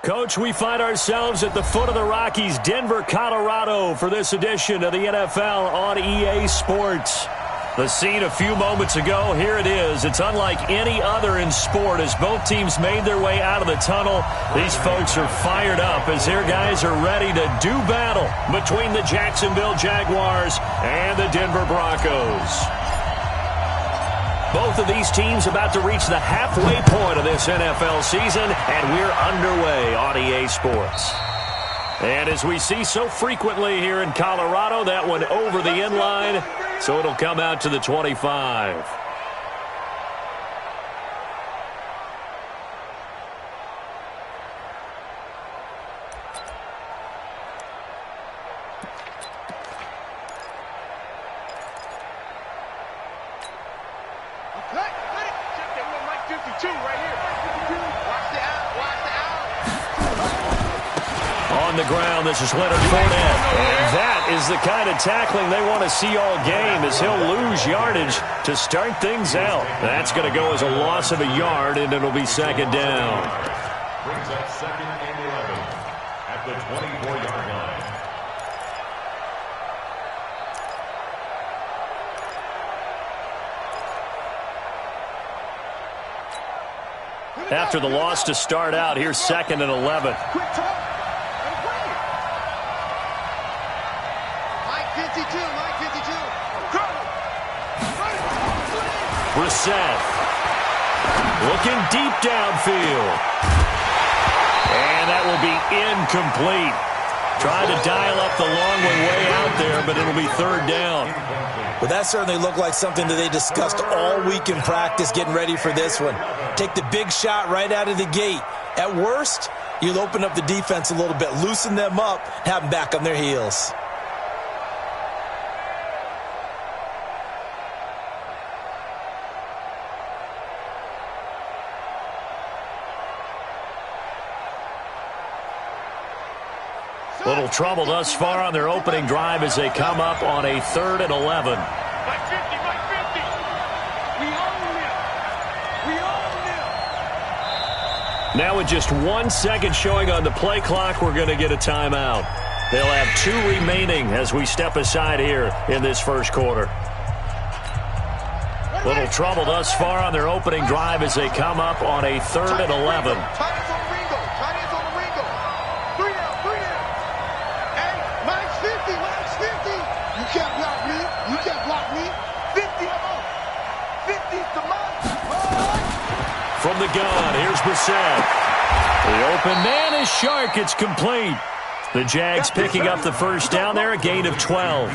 Coach, we find ourselves at the foot of the Rockies, Denver, Colorado, for this edition of the NFL on EA Sports. The scene a few moments ago, here it is. It's unlike any other in sport as both teams made their way out of the tunnel. These folks are fired up as their guys are ready to do battle between the Jacksonville Jaguars and the Denver Broncos. Both of these teams about to reach the halfway point of this NFL season, and we're underway on EA Sports. And as we see so frequently here in Colorado, that one over the end line, so it'll come out to the 25. On the ground, this is Leonard Fournette. And that is the kind of tackling they want to see all game as he'll lose yardage to start things out. That's going to go as a loss of a yard, and it'll be second down. Brings up second and 11 at the 24-yard line. After the loss to start out, here's second and 11. Brissett looking deep downfield. And that will be incomplete. Trying to dial up the long one way out there, but it'll be third down. Well, that certainly looked like something that they discussed all week in practice getting ready for this one. Take the big shot right out of the gate. At worst, you'll open up the defense a little bit, loosen them up, have them back on their heels. Little trouble thus far on their opening drive as they come up on a 3rd and 11. Now with just 1 second showing on the play clock, we're going to get a timeout. They'll have 2 remaining as we step aside here in this first quarter. Little trouble thus far on their opening drive as they come up on a 3rd and 11. From the gun, here's Brissett. The open man is Shark. It's complete. The Jags picking up the first down there, a gain of 12. A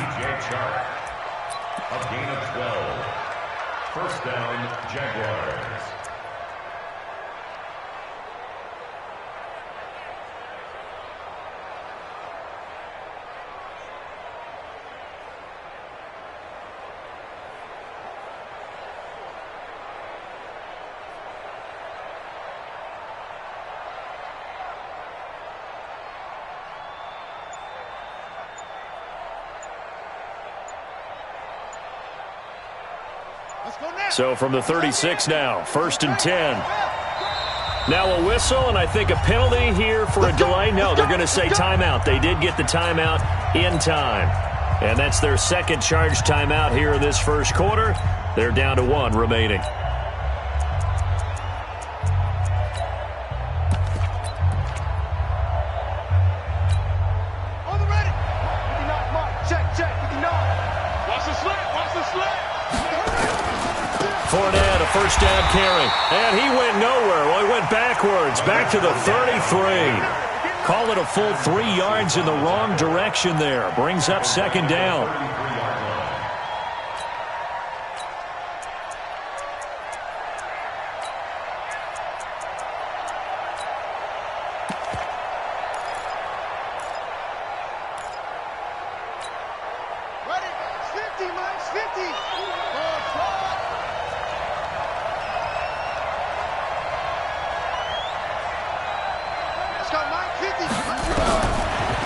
gain of 12. First down, Jaguars. So from the 36 now, 1st and 10. Now a whistle and I think a penalty here for a delay. No, they're going to say timeout. They did get the timeout in time. And that's their second charge timeout here in this first quarter. They're down to 1 remaining. Fournette, a first down carry. And he went nowhere. Well, he went backwards, back to the 33. Call it a full 3 yards in the wrong direction there. Brings up second down.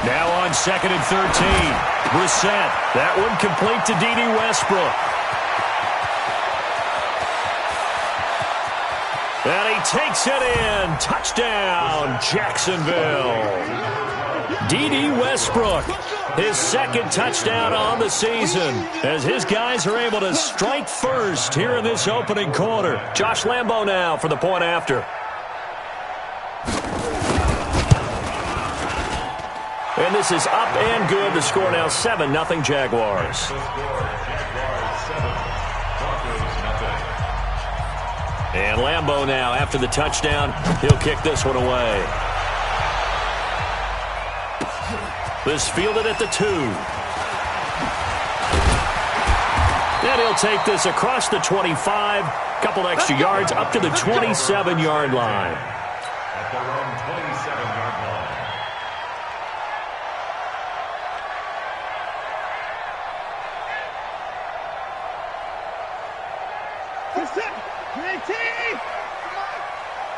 Now on 2nd and 13. Brissett. That one complete to D.D. Westbrook. And he he takes it in. Touchdown, Jacksonville. D.D. Westbrook, his second touchdown on the season, as his guys are able to strike first here in this opening quarter. Josh Lambo now for the point after. And this is up and good. The score now 7-0 Jaguars. And Lambo now, after the touchdown, he'll kick this one away. This fielded at the 2. And he'll take this across the 25. Couple extra yards up to the 27-yard line. At their own 27-yard line.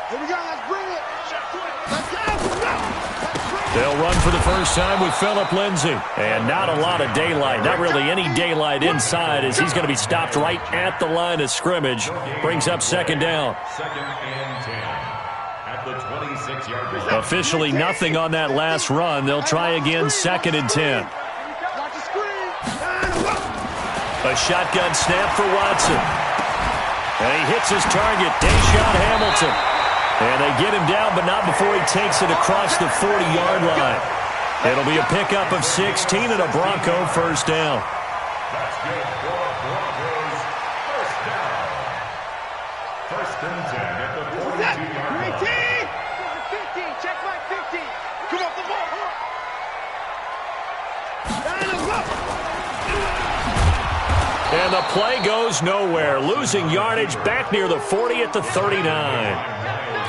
Here we go, let's bring it. Let's go. They'll run for the first time with Phillip Lindsay. And not a lot of daylight, not really any daylight inside, as he's going to be stopped right at the line of scrimmage. Brings up second down. Second and 10 at the 26-yard line. Officially nothing on that last run. They'll try again, second and 10. A shotgun snap for Watson. And he hits his target, Deshaun Hamilton. And they get him down, but not before he takes it across the 40-yard line. It'll be a pickup of 16 and a Bronco first down. That's good for Broncos. First down. First and 10 at the 42-yard line. 15, check my 15. Come off the ball. And the play goes nowhere. Losing yardage back near the 40 at the 39.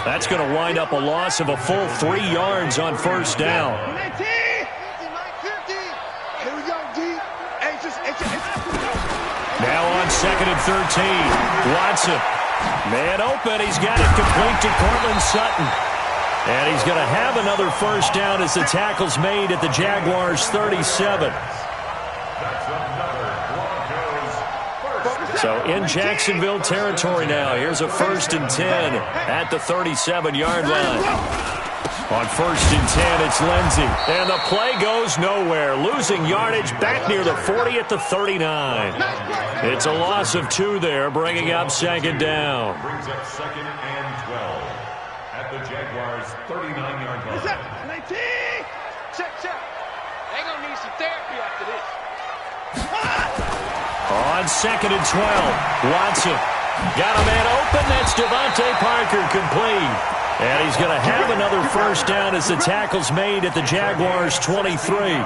That's going to wind up a loss of a full 3 yards on first down. Now on second and 13. Watson. Man open. He's got it complete to Courtland Sutton. And he's going to have another first down as the tackle's made at the Jaguars' 37. So in Jacksonville territory now. Here's a first and 10 at the 37-yard line. On first and 10, it's Lindsay. And the play goes nowhere. Losing yardage back near the 40 at the 39. It's a loss of 2 there, bringing up second down. Brings up second and 12 at the Jaguars' 39-yard line. Check. They're going to need some therapy after this. On second and 12, Watson got a man open. That's Devontae Parker, complete. And he's going to have another first down as the tackle's made at the Jaguars' 23.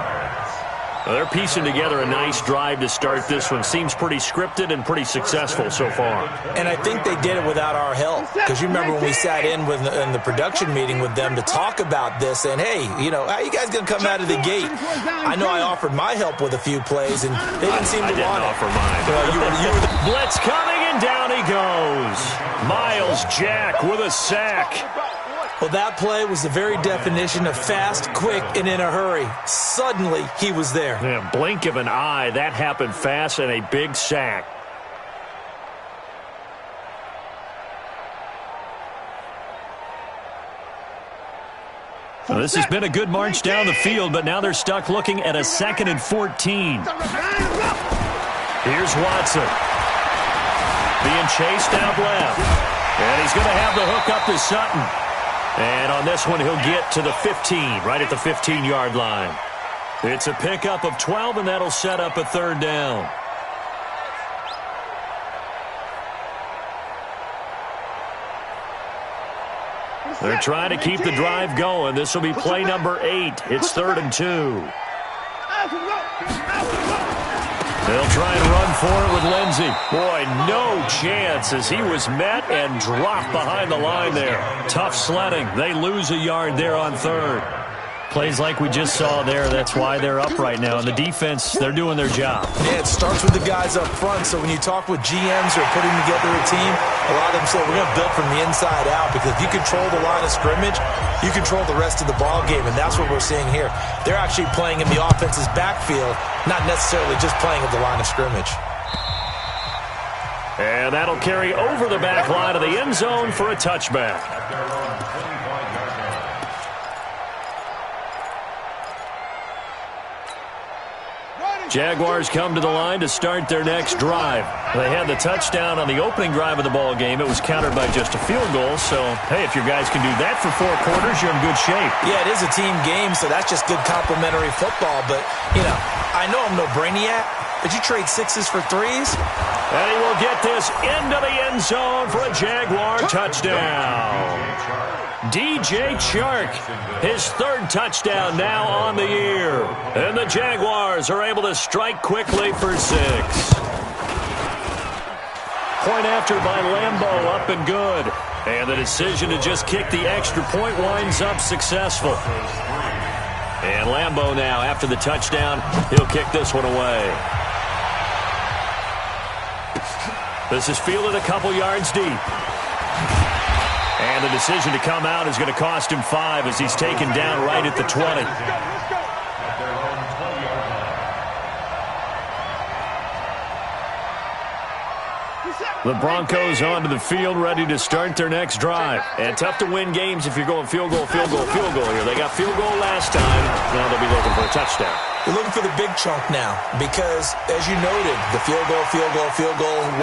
Well, they're piecing together a nice drive to start this one. Seems pretty scripted and pretty successful so far. And I think they did it without our help. Because you remember when we sat in the production meeting with them to talk about this, and hey, you know, how you guys going to come out of the gate? I know I offered my help with a few plays, and they didn't seem to want it. I didn't offer mine. You were the blitz coming, and down he goes. Myles Jack with a sack. Well, that play was the very definition of fast, quick, and in a hurry. Suddenly, he was there. Yeah, blink of an eye, that happened fast, and a big sack. Well, this has been a good march down the field, but now they're stuck looking at a second and 14. Here's Watson. Being chased out left. And he's going to have the hook up to Sutton. And on this one, he'll get to the 15, right at the 15-yard line. It's a pickup of 12, and that'll set up a third down. They're trying to keep the drive going. This will be play number 8. It's 3rd and 2. They'll try and run for it with Lindsay. Boy, no chance as he was met and dropped behind the line there. Tough sledding. They lose a yard there on 3rd. Plays like we just saw there, that's why they're up right now. And the defense, they're doing their job. Yeah, it starts with the guys up front. So when you talk with GMs who are putting together a team, a lot of them say, we're going to build from the inside out, because if you control the line of scrimmage, you control the rest of the ball game, and that's what we're seeing here. They're actually playing in the offense's backfield, not necessarily just playing at the line of scrimmage. And that'll carry over the back line of the end zone for a touchback. Jaguars come to the line to start their next drive. They had the touchdown on the opening drive of the ball game. It was countered by just a field goal. So, hey, if your guys can do that for 4 quarters, you're in good shape. Yeah, it is a team game, so that's just good complimentary football. But, I know I'm no brainiac, but you trade 6s for 3s? And he will get this into the end zone for a Jaguar touchdown. DJ Chark, his 3rd touchdown now on the year. And the Jaguars are able to strike quickly for 6. Point after by Lambeau, up and good. And the decision to just kick the extra point winds up successful. And Lambeau now, after the touchdown, he'll kick this one away. This is fielded a couple yards deep. And the decision to come out is going to cost him 5 as he's taken down right at the 20. The Broncos onto the field, ready to start their next drive. And tough to win games if you're going field goal, field goal, field goal here. They got field goal last time. Now they'll be looking for a touchdown. They're looking for the big chunk now because, as you noted, the field goal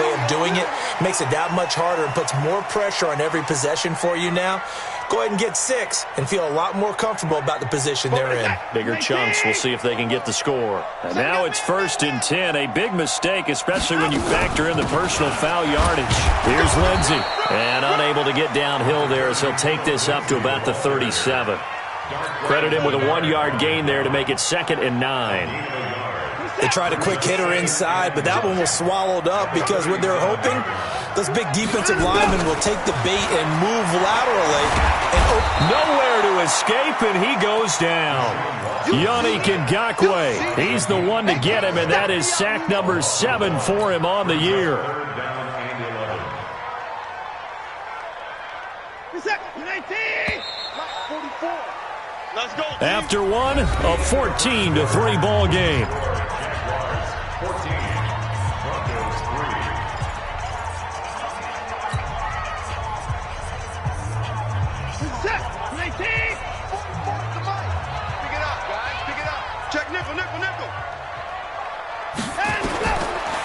way of doing it makes it that much harder and puts more pressure on every possession for you now. Go ahead and get 6 and feel a lot more comfortable about the position they're in. Bigger chunks. We'll see if they can get the score. And now it's 1st and 10. A big mistake, especially when you factor in the personal foul yardage. Here's Lindsey. And unable to get downhill there as he'll take this up to about the 37. Credit him with a 1-yard gain there to make it 2nd and 9. They tried a quick hitter inside, but that one was swallowed up because what they're hoping, those big defensive linemen will take the bait and move laterally. Nowhere to escape, and he goes down. Yannick Ngakoue, he's the one to get him, and that is sack number 7 for him on the year. After one, a 14-3 ball game.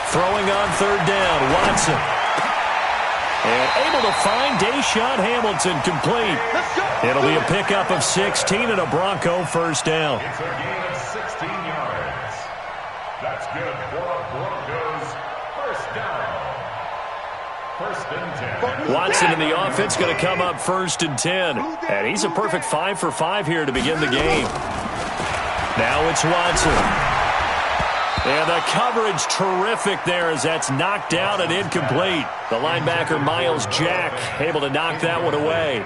Throwing on 3rd down, Watson. And able to find Deshaun Hamilton complete. It'll be a pickup of 16 and a Bronco 1st down. It's a gain of 16 yards. That's good for the Broncos. 1st down. 1st and 10. Watson in the offense going to come up 1st and 10. And he's a perfect 5 for 5 here to begin the game. Now it's Watson. And the coverage terrific there as that's knocked down and incomplete. The linebacker, Miles Jack, able to knock that one away.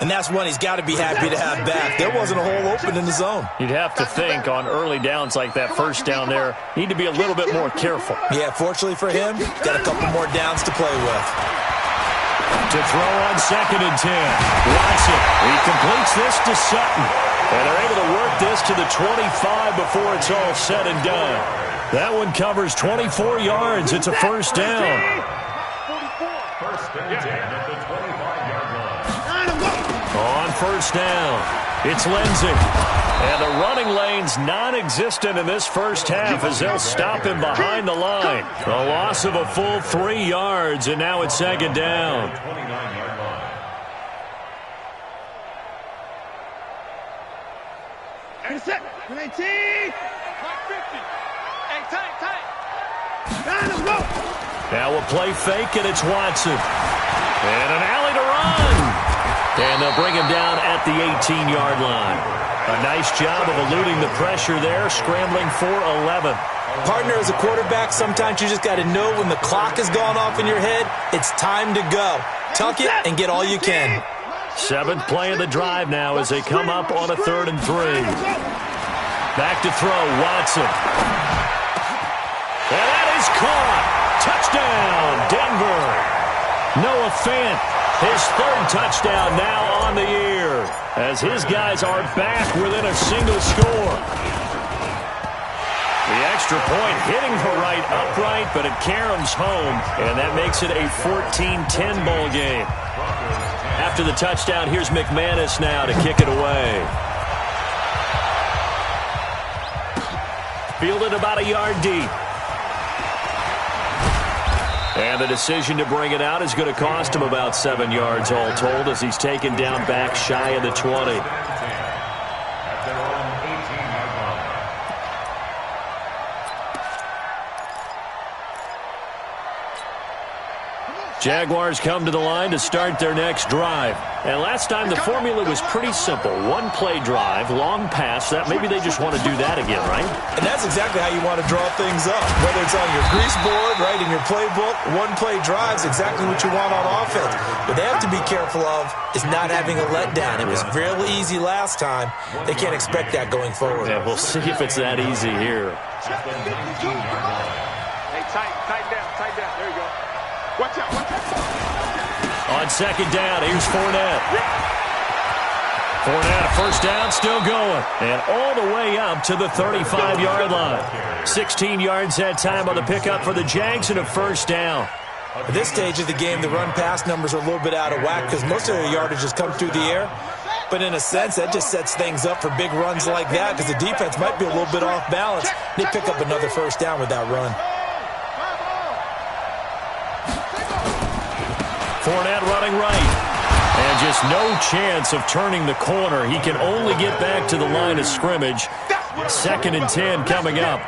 And that's one he's got to be happy to have back. There wasn't a hole open in the zone. You'd have to think on early downs like that 1st down there, need to be a little bit more careful. Yeah, fortunately for him, got a couple more downs to play with. To throw on 2nd and 10. Watson, he completes this to Sutton. And they're able to work this to the 25 before it's all said and done. That one covers 24 yards. It's a 1st down. 1st and 10 at the 25-yard line. On 1st down, it's Lindsey. And the running lane's non-existent in this 1st half as they'll stop him behind the line. A loss of a full 3 yards, and now it's 2nd down. 29-yard line. And set. 19. Now a play fake, and it's Watson. And an alley to run. And they'll bring him down at the 18-yard line. A nice job of eluding the pressure there, scrambling for 11. Partner, as a quarterback, sometimes you just got to know when the clock has gone off in your head, it's time to go. Tuck it and get all you can. 7th play of the drive now as they come up on a 3rd and 3. Back to throw, Watson. And that is caught. Touchdown, Denver. Noah Fant, his 3rd touchdown now on the year as his guys are back within a single score. The extra point hitting the right upright, but it caroms home, and that makes it a 14-10 ball game. After the touchdown, here's McManus now to kick it away. Fielded about a yard deep. And the decision to bring it out is going to cost him about 7 yards all told as he's taken down back shy of the 20. Jaguars come to the line to start their next drive. And last time the formula was pretty simple. One play drive, long pass. That maybe they just want to do that again, right? And that's exactly how you want to draw things up. Whether it's on your grease board, right, in your playbook, one play drive is exactly what you want on offense. What they have to be careful of is not having a letdown. It was real easy last time. They can't expect that going forward. Yeah, we'll see if it's that easy here. Hey, tighten down. There you go. Watch out. On second down, here's Fournette. Fournette, first down, still going. And all the way up to the 35-yard line. 16 yards that time on the pickup for the Jags and a first down. At this stage of the game, the run-pass numbers are a little bit out of whack because most of their yardage has come through the air. But in a sense, that just sets things up for big runs like that because the defense might be a little bit off balance. They pick up another first down with that run. Fournette running right. And just no chance of turning the corner. He can only get back to the line of scrimmage. 2nd and 10 coming up.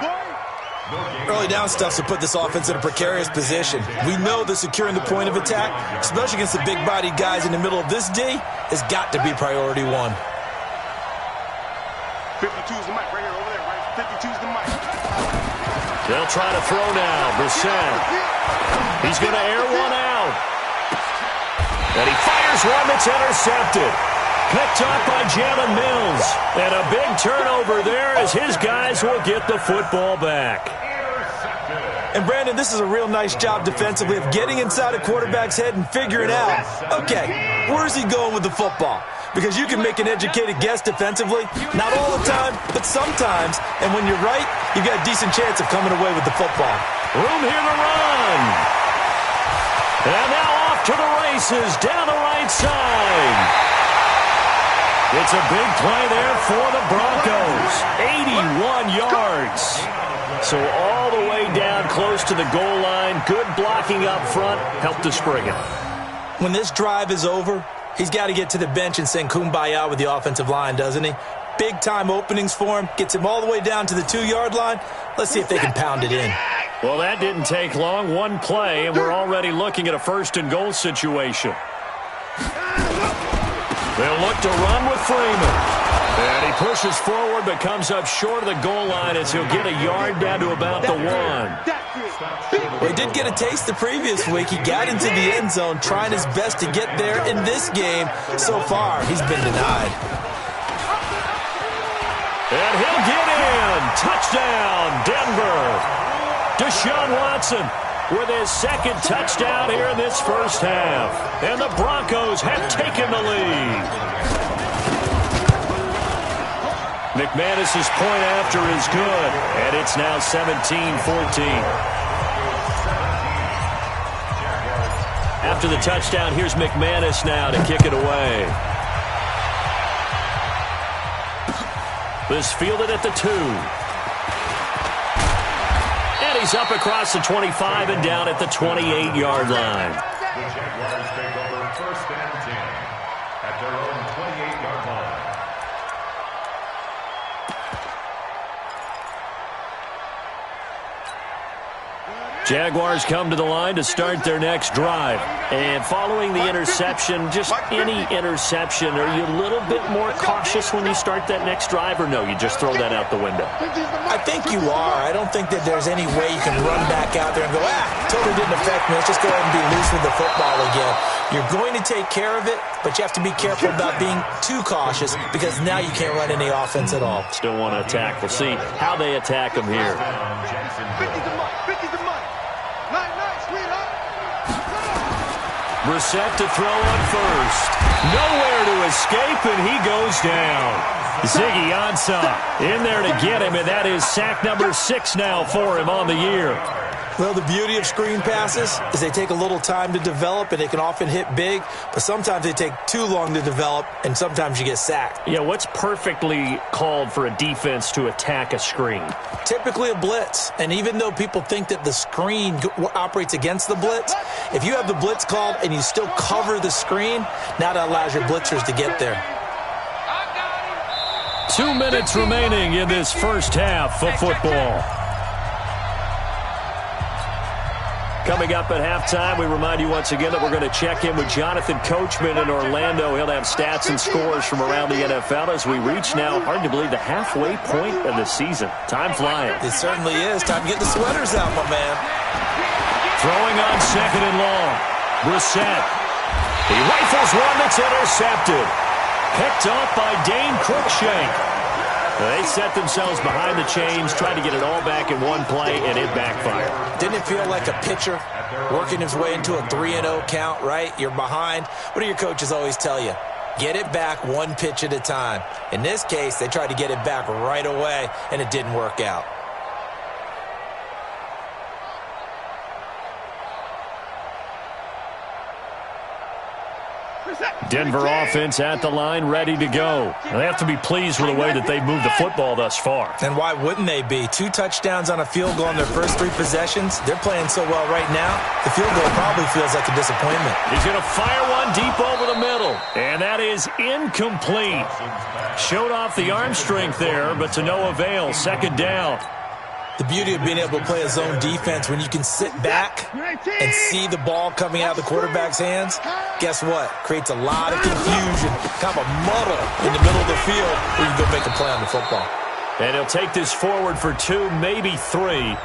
Early down stuff to put this offense in a precarious position. We know that securing the point of attack, especially against the big-bodied guys in the middle of this D, has got to be priority one. 52's the mic right here, over there, right? 52's the mic. They'll try to throw now. Brissett. He's going to air one out. And he fires one that's intercepted. Picked up by Jalen Mills. And a big turnover there as his guys will get the football back. And, Brandon, this is a real nice job defensively of getting inside a quarterback's head and figuring out, okay, where's he going with the football? Because you can make an educated guess defensively. Not all the time, but sometimes. And when you're right, you've got a decent chance of coming away with the football. Room here to run. And now off to the races down the right side. It's a big play there for the Broncos. 81 yards. So all the way down close to the goal line. Good blocking up front. Helped to spring it. When this drive is over, he's got to get to the bench and sing kumbaya with the offensive line, doesn't he? Big-time openings for him. Gets him all the way down to the 2-yard line. Let's see if they can pound it in. Well, that didn't take long. One play, and we're already looking at a 1st and goal situation. They'll look to run with Freeman. And he pushes forward but comes up short of the goal line as he'll get a yard down to about the 1. Well, he did get a taste the previous week. He got into the end zone trying his best to get there in this game. So far, he's been denied. And he'll get in. Touchdown, Denver. Deshaun Watson with his 2nd touchdown here in this first half. And the Broncos have taken the lead. McManus's point after is good, and it's now 17-14. After the touchdown, here's McManus now to kick it away. This fielded at the 2. And he's up across the 25 and down at the 28-yard line. The Jaguars take over 1st and 10 at their own 28-yard line. Jaguars come to the line to start their next drive. And following the interception, just any interception, are you a little bit more cautious when you start that next drive, or no, you just throw that out the window? I think you are. I don't think that there's any way you can run back out there and go, totally didn't affect me. Let's just go ahead and be loose with the football again. You're going to take care of it, but you have to be careful about being too cautious because now you can't run any offense at all. Still want to attack. We'll see how they attack them here. 50's the mic. 50's the mic. Night, sweetheart. Brissett to throw on first. Nowhere to escape, and he goes down. Ziggy Ansah in there to get him, and that is sack number 6 now for him on the year. Well, the beauty of screen passes is they take a little time to develop, and they can often hit big, but sometimes they take too long to develop, and sometimes you get sacked. Yeah, what's perfectly called for a defense to attack a screen? Typically a blitz, and even though people think that the screen operates against the blitz, if you have the blitz called and you still cover the screen, now that allows your blitzers to get there. 2 minutes remaining in this first half of football. Coming up at halftime, we remind you once again that we're going to check in with Jonathan Coachman in Orlando. He'll have stats and scores from around the NFL as we reach now, hard to believe, the halfway point of the season. Time flying. It certainly is. Time to get the sweaters out, my man. Throwing on 2nd and long. Brissett. He rifles one that's intercepted. Picked off by Dane Cruikshank. They set themselves behind the chains, tried to get it all back in one play, and it backfired. Didn't it feel like a pitcher working his way into a 3-0 count, right? You're behind. What do your coaches always tell you? Get it back one pitch at a time. In this case, they tried to get it back right away, and it didn't work out. Denver offense at the line, ready to go. They have to be pleased with the way that they've moved the football thus far. And why wouldn't they be? 2 touchdowns on a field goal in their first 3 possessions. They're playing so well right now, the field goal probably feels like a disappointment. He's going to fire one deep over the middle, and that is incomplete. Showed off the arm strength there, but to no avail. 2nd down. The beauty of being able to play a zone defense when you can sit back and see the ball coming out of the quarterback's hands, guess what? Creates a lot of confusion, kind of a muddle in the middle of the field where you can go make a play on the football. And he'll take this forward for 2, maybe 3.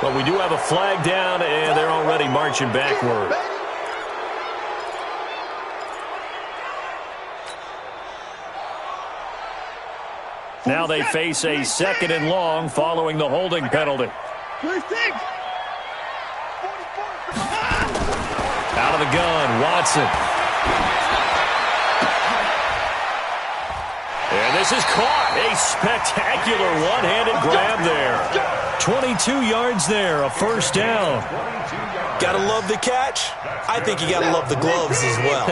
But we do have a flag down, and they're already marching backward. Now they face a 2nd and long following the holding penalty. Out of the gun, Watson. And this is caught. A spectacular one-handed grab there. 22 yards there, a 1st down. Gotta love the catch. I think you gotta love the gloves as well.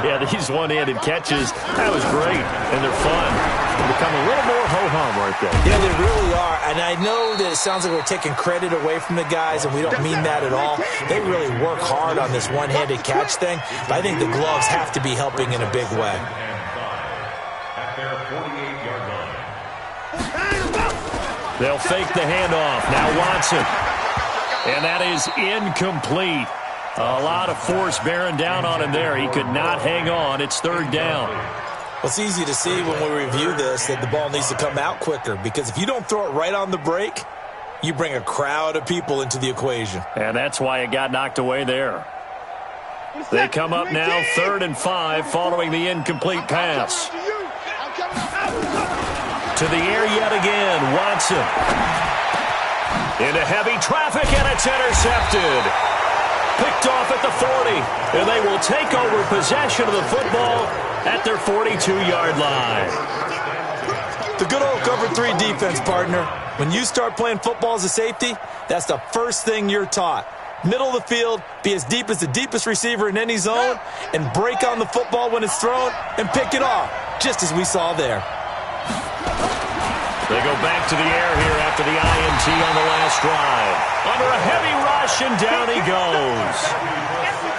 Yeah, these one-handed catches, that was great, and they're fun. They become a little more ho-hum, aren't they? Yeah, they really are. And I know that it sounds like we're taking credit away from the guys, and we don't mean that at all. They really work hard on this one-handed catch thing, but I think the gloves have to be helping in a big way. At their 48-yard line. They'll fake the handoff. Now Watson. And that is incomplete. A lot of force bearing down on him there. He could not hang on. It's 3rd down. Well, it's easy to see when we review this that the ball needs to come out quicker, because if you don't throw it right on the break, you bring a crowd of people into the equation. And that's why it got knocked away there. They come up now 3rd and 5 following the incomplete pass. To the air yet again, Watson. Into heavy traffic, and it's intercepted. Picked off at the 40, and they will take over possession of the football at their 42-yard line. The good old cover 3 defense, partner. When you start playing football as a safety, that's the first thing you're taught. Middle of the field, be as deep as the deepest receiver in any zone, and break on the football when it's thrown and pick it off, just as we saw there. They go back to the air here after the INT on the last drive. Under a heavy rush, and down he goes.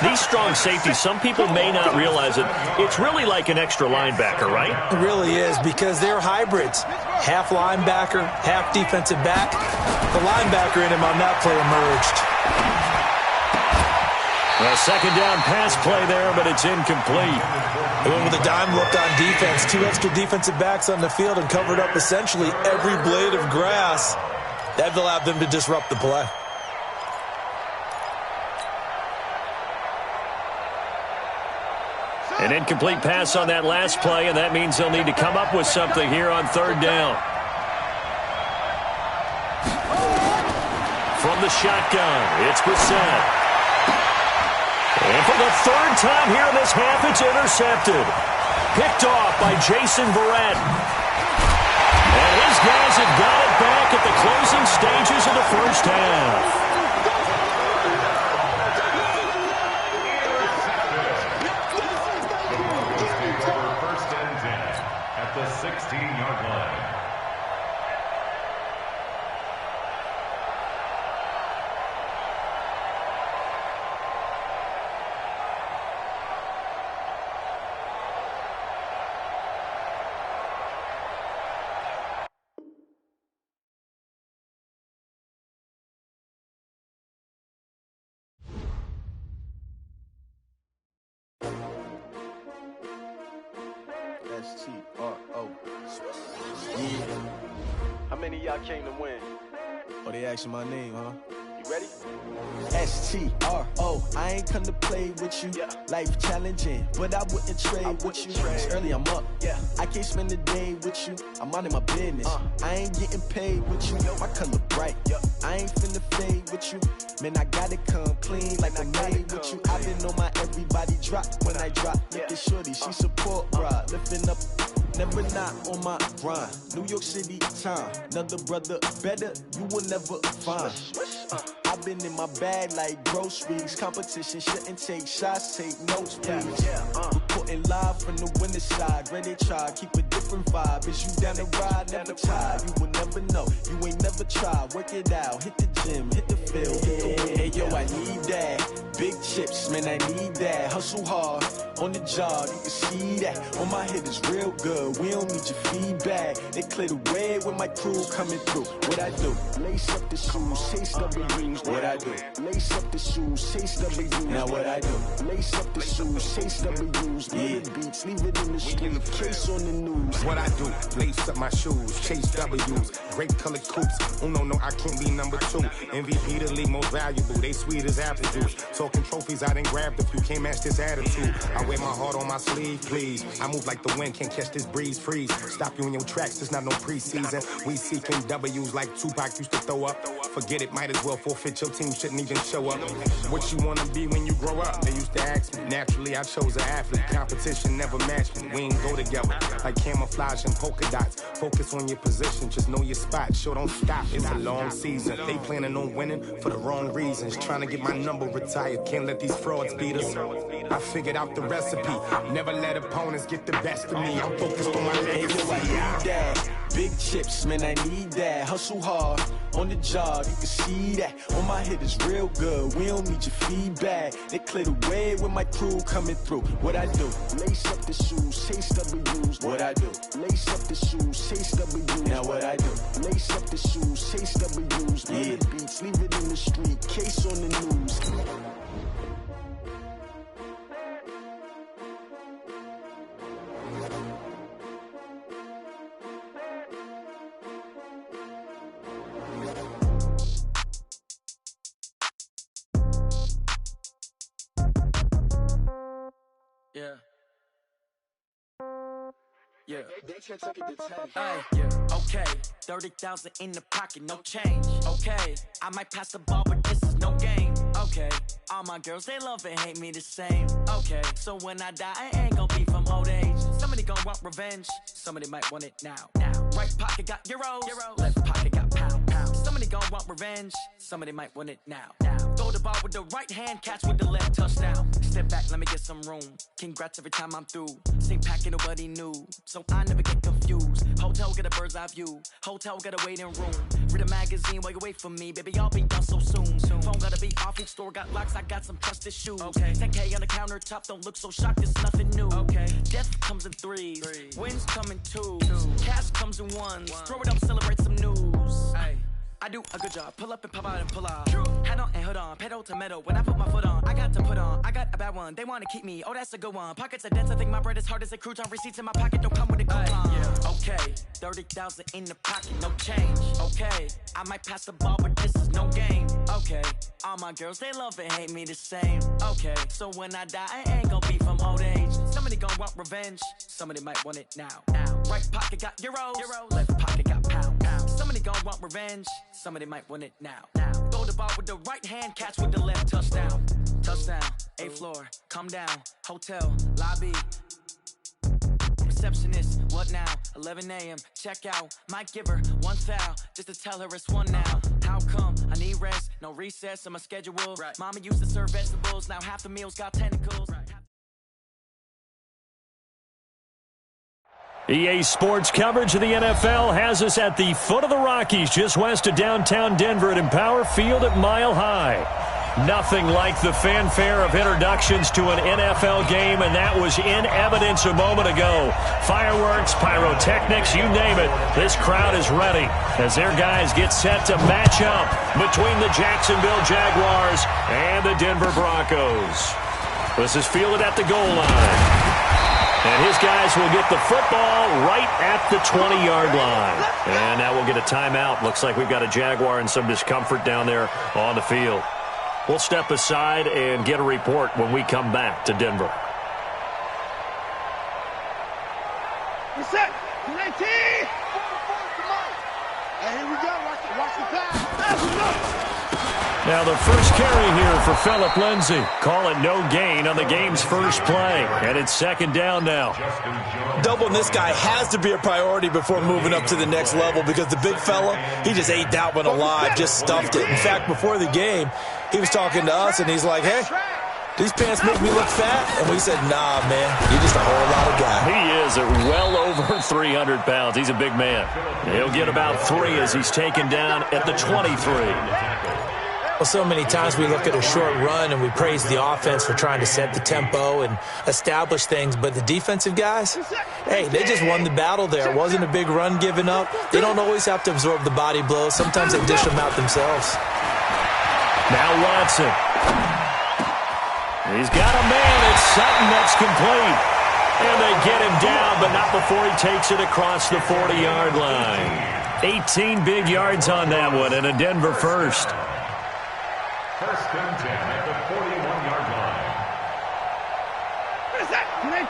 These strong safeties, some people may not realize it. It's really like an extra linebacker, right? It really is, because they're hybrids. Half linebacker, half defensive back. The linebacker in him on that play emerged. A 2nd down pass play there, but it's incomplete. They went with a dime look on defense. 2 extra defensive backs on the field and covered up essentially every blade of grass. That allowed them to disrupt the play. An incomplete pass on that last play, and that means they'll need to come up with something here on 3rd down. From the shotgun, it's Brissett. And for the 3rd time here in this half, it's intercepted. Picked off by Jason Verrett. And his guys have got it back at the closing stages of the first half. First and 10 at the 16-yard line. S-T-R-O. Yeah. How many of y'all came to win? Oh, they asking my name, huh? You ready? S-T-R-O. I ain't come to play with you. Yeah. Life challenging, but I wouldn't trade with you. It's early, I'm up. Yeah. I can't spend the day with you. I'm minding my business. I ain't getting paid with you. My color bright. I ain't finna fade with you. Man, I gotta come clean like I made with you. I been on my everybody drop when I drop. Look at shorty, she support, bruh. Lifting up, never not on my grind. New York City time, another brother better, you will never find. I've been in my bag like groceries. Competition shouldn't take shots, take notes, please. Reporting live from the winter side. Ready to try, keep a different vibe. Is you down the ride, never tired. You will never know, you ain't never tried. Work it out, hit the gym, hit the field, hit the win. Hey yo, I need that. Big chips, man, I need that. Hustle hard, on the job, you can see that. On my head is real good, we don't need your feedback. They clear the way when my crew coming through. What I do? Lace up the shoes, chase W's. What I do? Lace up the shoes, chase W's. Now what I do? Lace up the shoes, chase W's. Yeah. Beats, leave it in the street, case on the news. What I do? Lace up my shoes, chase W's. Great colored coops. Oh no, I can't be number 2. MVP the league most valuable. They sweet as apple juice. Talking trophies, I done grabbed a few. Can't match this attitude. I wear my heart on my sleeve, please. I move like the wind, can't catch this breeze. Freeze. Stop you in your tracks, there's not no preseason. We seeking W's like Tupac used to throw up. Forget it, might as well forfeit. Your team shouldn't even show up. What you wanna be when you grow up? They used to ask me. Naturally, I chose an athlete. Competition never matched me. We ain't go together like camouflage and polka dots. Focus on your position, just know your spot. Sure, don't stop. It's a long season. They planning on winning for the wrong reasons. Trying to get my number retired. Can't let these frauds beat us. I figured out the recipe. Never let opponents get the best of me. I'm focused on my legacy. Big chips, man, I need that. Hustle hard, on the job, you can see that. On my head is real good, we don't need your feedback. They clear the way when my crew coming through. What I do? Lace up the shoes, chase W's. What I do? Lace up the shoes, chase W's. Now what I do? Lace up the shoes, chase W's. Yeah. Beats, leave it in the street, case on the news. Okay, 30,000 in the pocket, no change. Okay, I might pass the ball, but this is no game. Okay, all my girls, they love and hate me the same. Okay, so when I die, I ain't gon' be from old age. Somebody gon' want revenge, somebody might want it now. Right pocket got euros, left pocket got pound. Somebody gon' want revenge, somebody might want it now. Throw the ball with the right hand, catch with the left, touchdown. Step back, let me get some room. Congrats every time I'm through. Same packet, nobody knew, so I never get confused. Hotel get a bird's eye view, hotel got a waiting room. Read a magazine while you wait for me, baby, I'll be done so soon. Phone gotta be off, each store got locks, I got some trusted shoes. Okay, 10K on the countertop, don't look so shocked, it's nothing new. Okay, death comes in threes, wins come in twos, cash comes in ones. Throw it up, celebrate some news. Ay. I do a good job, pull up and pop out and pull off. Head on and hood on, pedal to metal. When I put my foot on, I got to put on. I got a bad one, they wanna keep me. Oh, that's a good one. Pockets are dense, I think my bread is hard as a crouton. Receipts in my pocket don't come with a coupon. Okay, 30,000 in the pocket, no change. Okay, I might pass the ball, but this is no game. Okay, all my girls, they love and hate me the same. Okay, so when I die, I ain't gon' be from old age. Somebody gon' want revenge, somebody might want it now. Right pocket got euros, left pocket got pound. Somebody gon' want revenge, somebody might want it now. Throw the ball with the right hand, catch with the left, touchdown. Touchdown, 8th floor, come down, hotel, lobby. receptionist. What now? 11 a.m. Check out. Might give her one foul just to tell her it's one now. How come? I need rest. No recess on my schedule. Right. Mama used to serve vegetables. Now half the meals got tentacles. Right. EA Sports coverage of the NFL has us at the foot of the Rockies, just west of downtown Denver at Empower Field at Mile High. Nothing like the fanfare of introductions to an NFL game, and that was in evidence a moment ago. Fireworks, pyrotechnics, you name it. This crowd is ready as their guys get set to match up between the Jacksonville Jaguars and the Denver Broncos. This is fielded at the goal line. And his guys will get the football right at the 20-yard line. And now we'll get a timeout. Looks like we've got a Jaguar and some discomfort down there on the field. We'll step aside and get a report when we come back to Denver. We're set. 19. And here we go. Watch the pass. Now the first carry here for Phillip Lindsay. Call it no gain on the game's first play. And it's second down now. Doubling this guy has to be a priority before moving up to the next level because the big fella, he just ate that one alive, just stuffed it. In fact, before the game, he was talking to us, and he's like, hey, these pants make me look fat? And we said, nah, man, you're just a whole lot of guy. He is at well over 300 pounds. He's a big man. He'll get about 3 as he's taken down at the 23. Well, so many times we look at a short run and we praise the offense for trying to set the tempo and establish things, but the defensive guys, hey, they just won the battle there. It wasn't a big run given up. They don't always have to absorb the body blows. Sometimes they dish them out themselves. Now Watson. He's got a man. It's Sutton that's complete. And they get him down, but not before he takes it across the 40-yard line. 18 big yards on that one, and a Denver first. First and 10 at the 41-yard line. What is that? 19.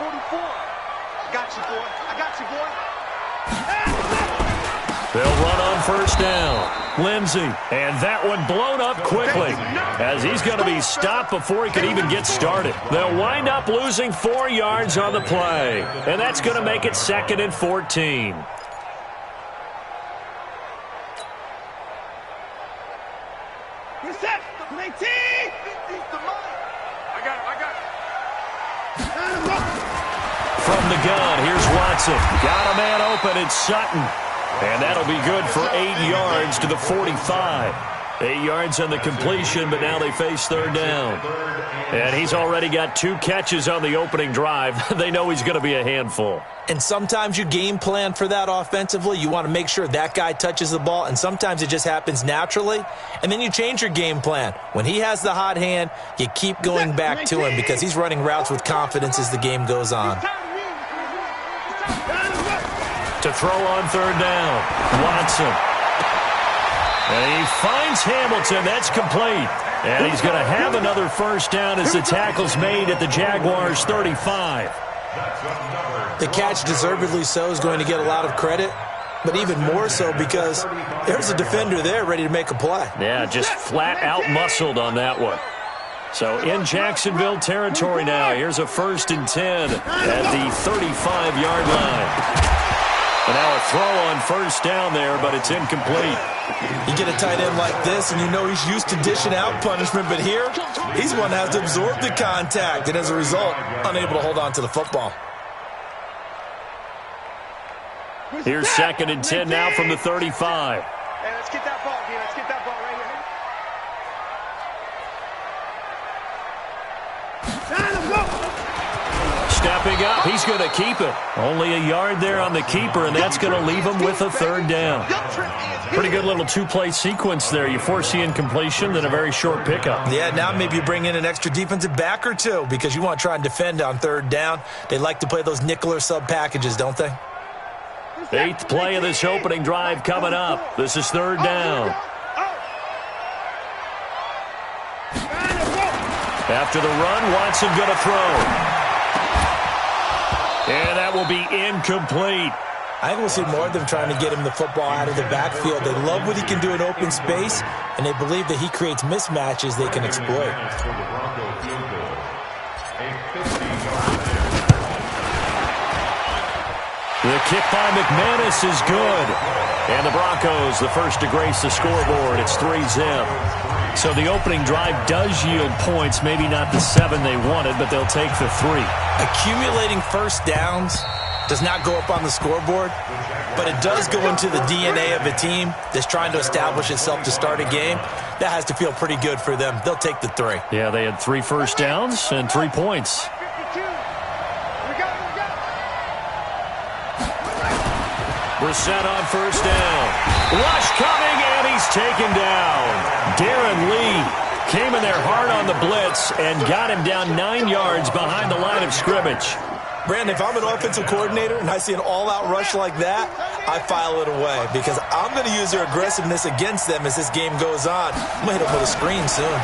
44. I got you, boy. I got you, boy. They'll run on first down. Lindsay, and that one blown up quickly as he's going to be stopped before he could even get started. They'll wind up losing 4 yards on the play, and that's going to make it second and 14. You're set. 19. I got it. From the gun, here's Watson. Got a man open. It's Sutton. And that'll be good for 8 yards to the 45. 8 yards on the completion, but now they face third down. And he's already got 2 catches on the opening drive. They know he's going to be a handful. And sometimes you game plan for that offensively. You want to make sure that guy touches the ball, and sometimes it just happens naturally. And then you change your game plan. When he has the hot hand, you keep going back to him because he's running routes with confidence as the game goes on. To throw on third down, Watson. And he finds Hamilton. That's complete. And he's going to have another first down as the tackle's made at the Jaguars' 35. The catch, deservedly so, is going to get a lot of credit, but even more so because there's a defender there ready to make a play. Yeah, just flat out muscled on that one. So in Jacksonville territory now, here's a first and 10 at the 35-yard line. And now a throw on first down there, but it's incomplete. You get a tight end like this, and you know he's used to dishing out punishment, but here, he's one that has to absorb the contact, and as a result, unable to hold on to the football. Here's second and 10 now from the 35. Hey, let's get that ball, dude. Let's get that ball right here. Let's go. Stepping up, he's going to keep it. Only a yard there on the keeper, and that's going to leave him with a third down. Pretty good little 2-play sequence there. You force the incompletion, then a very short pickup. Yeah, now maybe you bring in an extra defensive back or two because you want to try and defend on third down. They like to play those nickel or sub packages, don't they? 8th play of this opening drive coming up. This is third down. After the run, Watson going to throw. And that will be incomplete. I think we'll see more of them trying to get him the football out of the backfield. They love what he can do in open space, and they believe that he creates mismatches they can exploit. The kick by McManus is good. And the Broncos, the first to grace the scoreboard. It's 3-zip. So the opening drive does yield points, maybe not the 7 they wanted, but they'll take the 3. Accumulating first downs does not go up on the scoreboard, but it does go into the DNA of a team that's trying to establish itself to start a game. That has to feel pretty good for them. They'll take the 3. Yeah, they had 3 first downs and 3 points. Brissett on first down. Rush coming, and he's taken down. Darren Lee came in there hard on the blitz and got him down 9 yards behind the line of scrimmage. Brandon, if I'm an offensive coordinator and I see an all-out rush like that, I file it away because I'm going to use their aggressiveness against them as this game goes on. I'm going to hit them with a screen soon.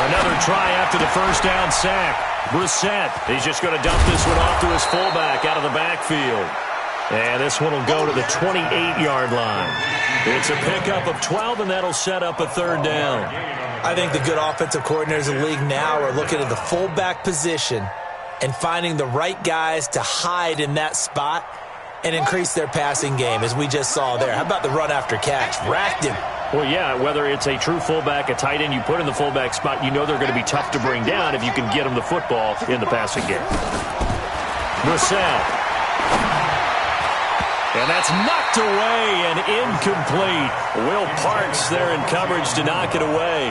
Another try after the first down sack. Brissett, he's just going to dump this one off to his fullback out of the backfield. And this one will go to the 28-yard line. It's a pickup of 12, and that'll set up a third down. I think the good offensive coordinators in the league now are looking at the fullback position and finding the right guys to hide in that spot and increase their passing game, as we just saw there. How about the run after catch? Racked him. Well, yeah, whether it's a true fullback, a tight end you put in the fullback spot, you know they're going to be tough to bring down if you can get them the football in the passing game. Brissett. And that's knocked away and incomplete. Will Parks there in coverage to knock it away.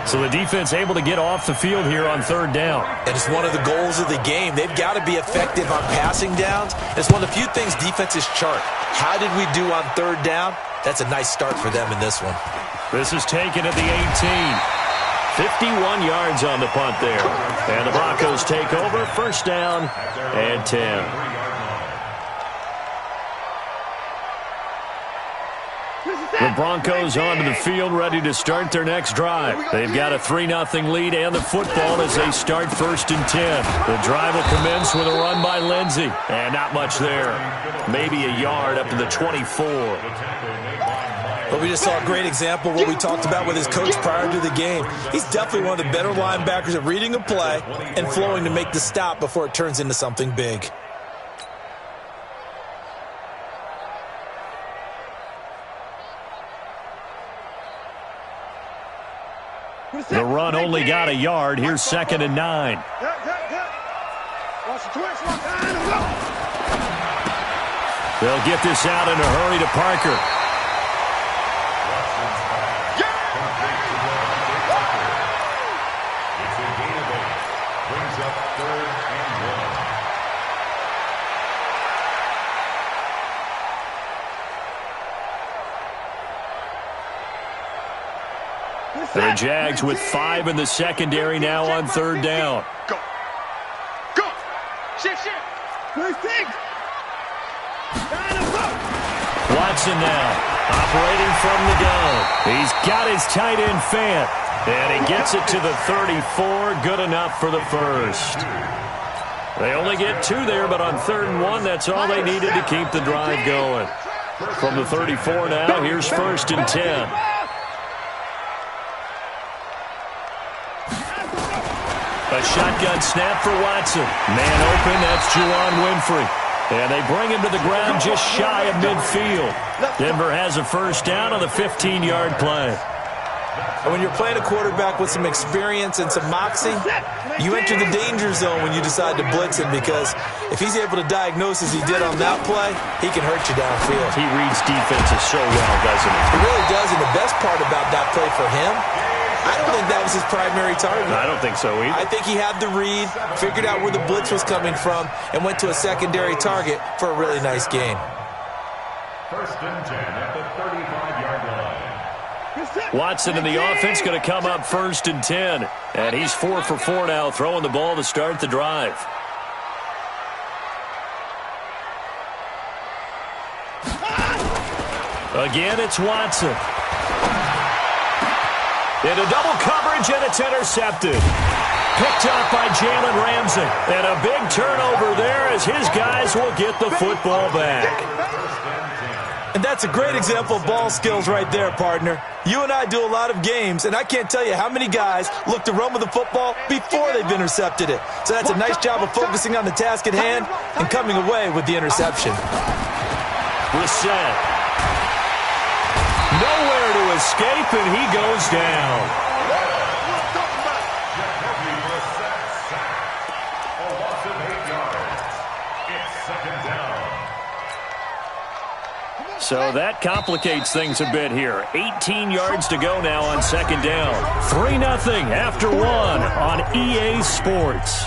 So the defense able to get off the field here on third down. And it's one of the goals of the game. They've got to be effective on passing downs. It's one of the few things defenses chart. How did we do on third down? That's a nice start for them in this one. This is taken at the 18. 51 yards on the punt there. And the Broncos take over. First down and 10. The Broncos onto the field, ready to start their next drive. They've got a 3-0 lead and the football as they start first and 10. The drive will commence with a run by Lindsey. And not much there. Maybe a yard up to the 24. But we just saw a great example of what we talked about with his coach prior to the game. He's definitely one of the better linebackers at reading a play and flowing to make the stop before it turns into something big. The run only got a yard. Here's 2nd and 9. They'll get this out in a hurry to Parker. The Jags with 5 in the secondary now on third down. Go. Go. Shift. Watson now operating from the gun. He's got his tight end Fant. And he gets it to the 34. Good enough for the first. They only get 2 there, but on 3rd and 1, that's all they needed to keep the drive going. From the 34 now, here's 1st and 10. A shotgun snap for Watson. Man open, that's Juwan Winfrey. And they bring him to the ground just shy of midfield. Denver has a first down on the 15-yard play. And when you're playing a quarterback with some experience and some moxie, you enter the danger zone when you decide to blitz him, because if he's able to diagnose as he did on that play, he can hurt you downfield. He reads defenses so well, doesn't he? He really does, and the best part about that play for him, I don't think that was his primary target. I don't think so either. I think he had the read, figured out where the blitz was coming from, and went to a secondary target for a really nice gain. 1st and 10 at the 35-yard line. Watson in the offense going to come up 1st and 10. And he's 4 for 4 now, throwing the ball to start the drive. Again, it's Watson. Into double coverage, and it's intercepted. Picked up by Jalen Ramsey. And a big turnover there as his guys will get the football back. And that's a great example of ball skills right there, partner. You and I do a lot of games, and I can't tell you how many guys look to run with the football before they've intercepted it. So that's a nice job of focusing on the task at hand and coming away with the interception. Brissett. Nowhere to escape, and he goes down. Jacoby Brissett sacked. A loss of 8 yards. It's second down. So that complicates things a bit here. 18 yards to go now on second down. 3-0 after 1 on EA Sports.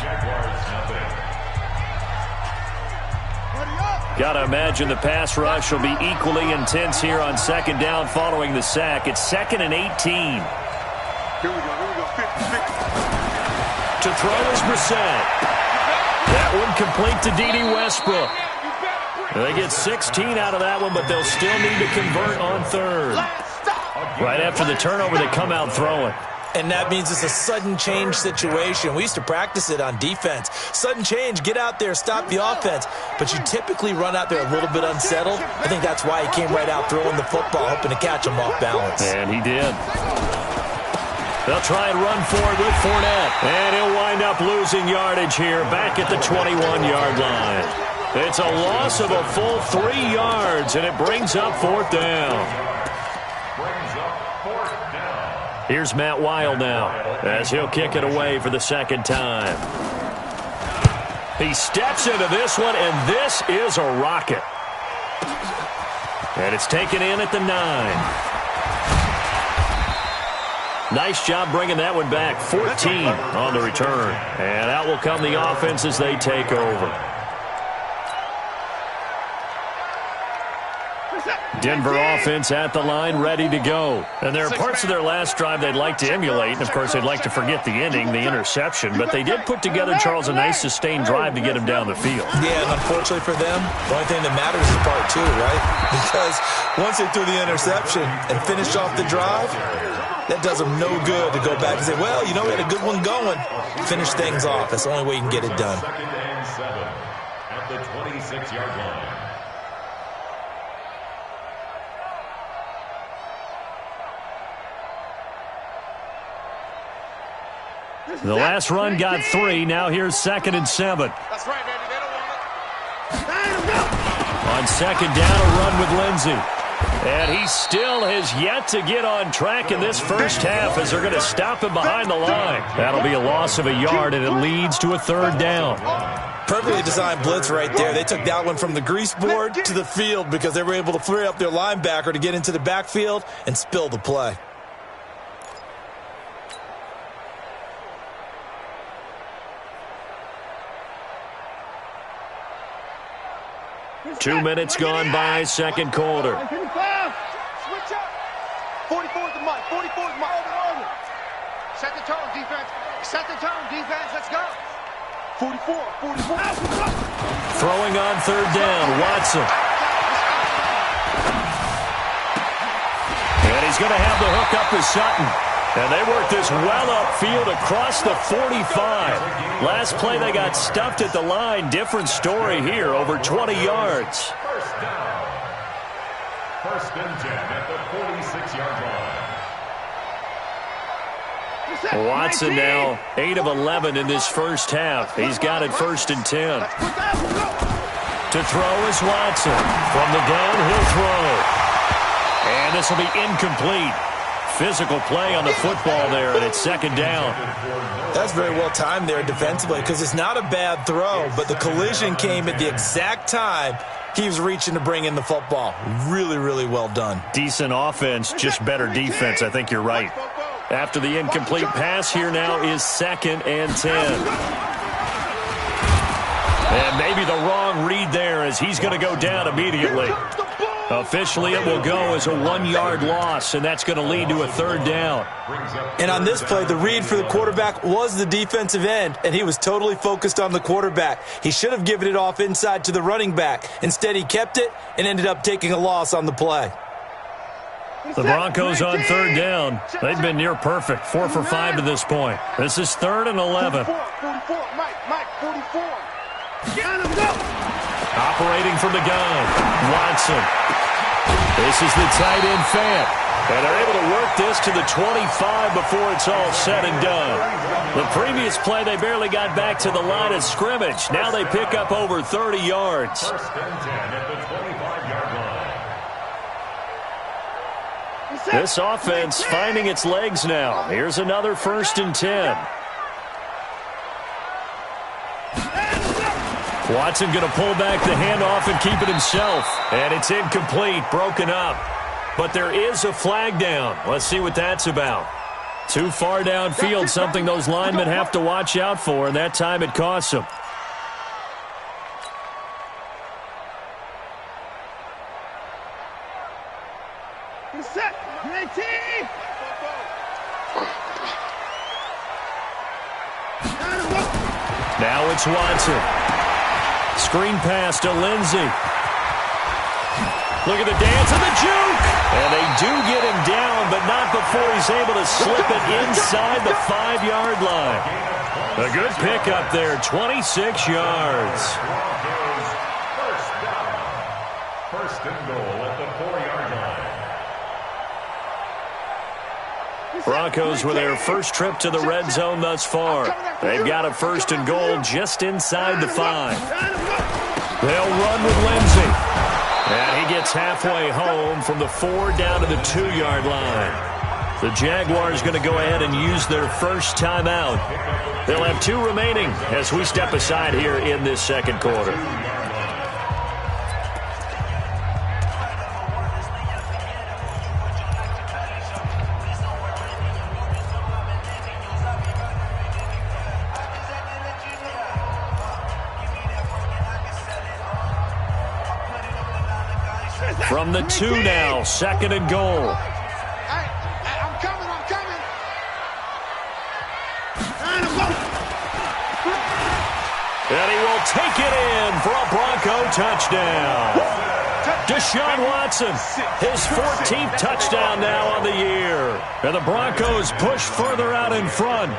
Got to imagine the pass rush will be equally intense here on second down following the sack. It's 2nd and 18. Here we go. 50-50. To throw is Brissett. That one complete to D.D. Westbrook. They get 16 out of that one, but they'll still need to convert on third. Right after the turnover, they come out throwing. And that means it's a sudden change situation. We used to practice it on defense. Sudden change, get out there, stop the offense. But you typically run out there a little bit unsettled. I think that's why he came right out throwing the football, hoping to catch him off balance. And he did. They'll try and run forward with Fournette. And he'll wind up losing yardage here back at the 21-yard line. It's a loss of a full 3 yards, and it brings up 4th down. Here's Matt Wild now as he'll kick it away for the second time. He steps into this one, and this is a rocket. And it's taken in at the 9. Nice job bringing that one back. 14 on the return. And out will come the offense as they take over. Denver offense at the line, ready to go. And there are parts of their last drive they'd like to emulate. And, of course, they'd like to forget the ending, the interception. But they did put together, Charles, a nice sustained drive to get him down the field. Yeah, and unfortunately for them, the only thing that matters is part 2, right? Because once they threw the interception and finished off the drive, that does them no good to go back and say, well, you know, we had a good one going. Finish things off. That's the only way you can get it done. 2nd and 7 at the 26-yard line. The last run got 3. Now here's 2nd and 7. That's right, baby. They don't want it. On second down, a run with Lindsey. And he still has yet to get on track in this first half as they're going to stop him behind the line. That'll be a loss of a yard, and it leads to a 3rd down. Perfectly designed blitz right there. They took that one from the grease board to the field because they were able to free up their linebacker to get into the backfield and spill the play. Two minutes gone by, second quarter. Switch up. 44 the mic. 44 the mic. Set the tone, defense. Set the tone, defense. Let's go. 44. Throwing on 3rd down, Watson. And he's going to have the hook up to Sutton. And they work this well upfield across the 45. Last play, they got stuffed at the line. Different story here, over 20 yards. First down. 1st and 10 at the 46-yard line. Watson now 8 of 11 in this first half. He's got it 1st and 10. To throw is Watson. From the gun, he'll throw. And this will be incomplete. Physical play on the football there, and it's 2nd down. That's very well timed there defensively because it's not a bad throw, but the collision came at the exact time he was reaching to bring in the football. Really, really well done. Decent offense, just better defense. I think you're right. After the incomplete pass, here now is 2nd and 10. And maybe the wrong read there as he's going to go down immediately. Officially, it will go as a 1-yard loss, and that's going to lead to a 3rd down. And on this play, the read for the quarterback was the defensive end, and he was totally focused on the quarterback. He should have given it off inside to the running back. Instead, he kept it and ended up taking a loss on the play. The Broncos on 3rd down. They've been near perfect, 4 for 5 to this point. This is 3rd and 11. 44. Mike, 44. Operating from the gun, Watson. This is the tight end Fant. And they're able to work this to the 25 before it's all said and done. The previous play, they barely got back to the line of scrimmage. Now they pick up over 30 yards. First and 10 at the 25-yard line. This offense finding its legs now. Here's another 1st and 10. Watson going to pull back the handoff and keep it himself. And it's incomplete, broken up. But there is a flag down. Let's see what that's about. Too far downfield, something those linemen have to watch out for, and that time it costs them. Now it's Watson. Screen pass to Lindsey. Look at the dance and the juke. And they do get him down, but not before he's able to slip it inside the 5-yard line. A good pickup there, 26 yards. First down. First and goal at the 4-yard line. Broncos with their first trip to the red zone thus far. They've got a 1st and goal just inside the 5. They'll run with Lindsey. And he gets halfway home from the 4 down to the 2-yard line. The Jaguars going to go ahead and use their first timeout. They'll have 2 remaining as we step aside here in this second quarter. From the 2 now, 2nd and goal. I'm coming. And he will take it in for a Bronco touchdown. Deshaun Watson, his 14th touchdown now on the year. And the Broncos push further out in front.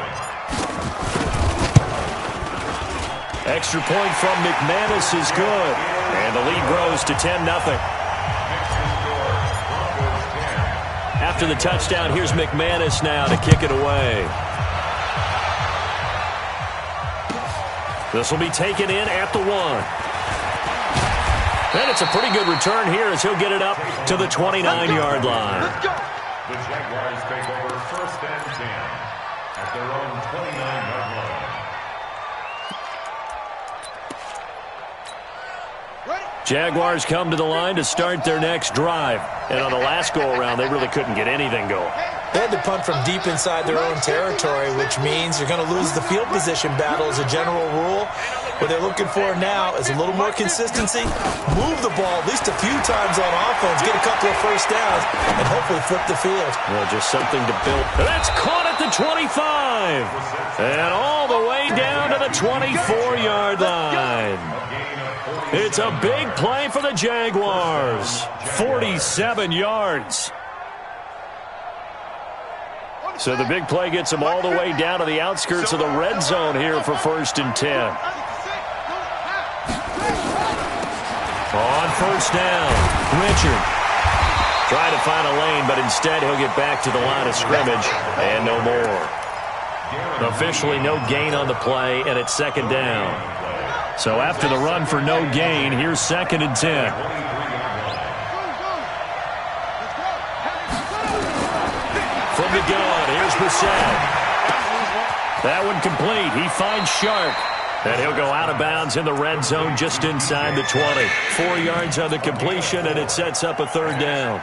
Extra point from McManus is good. And the lead grows to 10-0. After the touchdown, here's McManus now to kick it away. This will be taken in at the 1. And it's a pretty good return here as he'll get it up to the 29-yard line. The Jaguars take over 1st and 10 at their own 29-yard line. Jaguars come to the line to start their next drive. And on the last go-around, they really couldn't get anything going. They had to punt from deep inside their own territory, which means you're going to lose the field position battle as a general rule. What they're looking for now is a little more consistency, move the ball at least a few times on offense, get a couple of first downs, and hopefully flip the field. Well, just something to build. That's caught at the 25. And all the way down to the 24-yard line. It's a big play for the Jaguars. 47 yards. So the big play gets them all the way down to the outskirts of the red zone here for 1st and 10. On 1st down, Richard. Trying to find a lane, but instead he'll get back to the line of scrimmage and no more. Officially no gain on the play, and it's 2nd down. So after the run for no gain, here's 2nd and 10. From the gun, here's Brissett. That one complete. He finds Sharp. And he'll go out of bounds in the red zone just inside the 20. 4 yards on the completion, and it sets up a 3rd down.